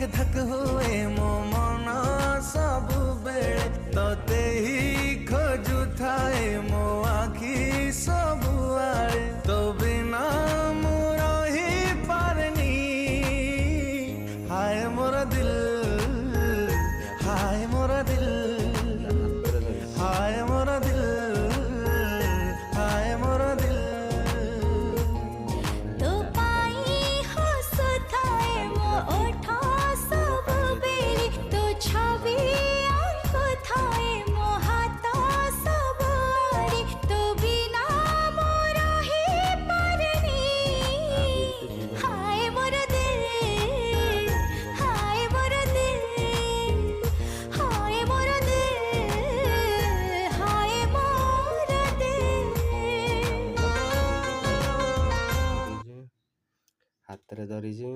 धक हुए मो मन सबु बेले तोते ही खोजु थाए मो आखि सबु आड़े तो बिना मु रही पारनी हाय मोरा दिल हाय मोरा दिल हाय मोरा दिल हाय मोरा दिल तो पाई हसुथाए मो ओठा सब बेली तो छवि अंक थाए मो हाथ सब आड़े तो बिना मो रही पारनी हाय मोरा दिल हाय मोरा दिल हाय मोरा दिल हाय मोरा दिल हाथ रे धरिଛି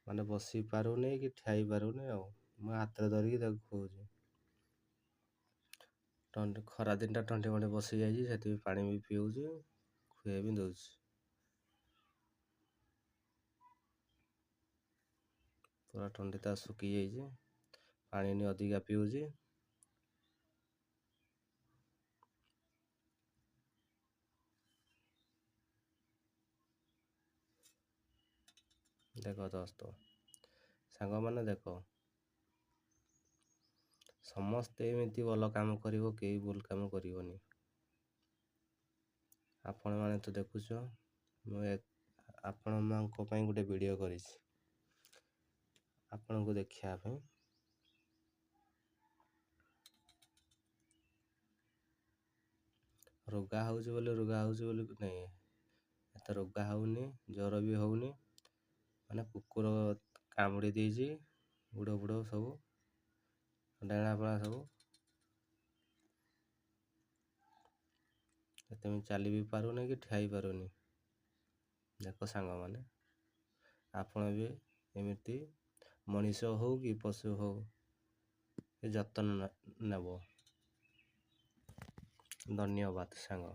ମାନେ ବସି ପାରୁନି କି ଠିଆଇ ପାରୁନି ଆଉ ମୁଁ ହାତରେ ଧରିକି ତାକୁ ଖୁଆଉଛି। ଖରା ଦିନଟା ତଣ୍ଟି ଫଣ୍ଟି ବସି ଯାଇଛି ସେଥିପାଇଁ ପାଣି ବି ପିଉଛି ଖୁଆଇ ବି ଦଉଛି। ପୁରା ତଣ୍ଟି ତା ଶୁଖି ଯାଇଛି ପାଣି ଅଧିକା ପିଉଛି। ଦେଖ ଦୋସ୍ତ ସାଙ୍ଗମାନେ ଦେଖ ସମସ୍ତେ ଏମିତି ଭଲ କାମ କରିବ କେହି ଭୁଲ କାମ କରିବନି। ଆପଣମାନେ ତ ଦେଖୁଛ ମୁଁ ଆପଣମାନଙ୍କ ପାଇଁ ଗୋଟେ ଭିଡ଼ିଓ କରିଛି ଆପଣଙ୍କୁ ଦେଖିବା ପାଇଁ। ରୋଗା ହେଉଛି ବୋଲି ନାଇଁ ଏତେ ରୋଗା ହେଉନି ଜ୍ୱର ବି ହେଉନି ମାନେ କୁକୁର କାମୁଡ଼ି ଦେଇଛି ଗୋଡ଼ ସବୁ ଡେଣାପଣା ସବୁ ଏତେ ଚାଲି ବି ପାରୁନି କି ଠିଆଇ ପାରୁନି। ଦେଖ ସାଙ୍ଗମାନେ ଆପଣ ବି ଏମିତି ମଣିଷ ହଉ କି ପଶୁ ହଉ ଏ ଯତ୍ନ ନେବ। ଧନ୍ୟବାଦ ସାଙ୍ଗ।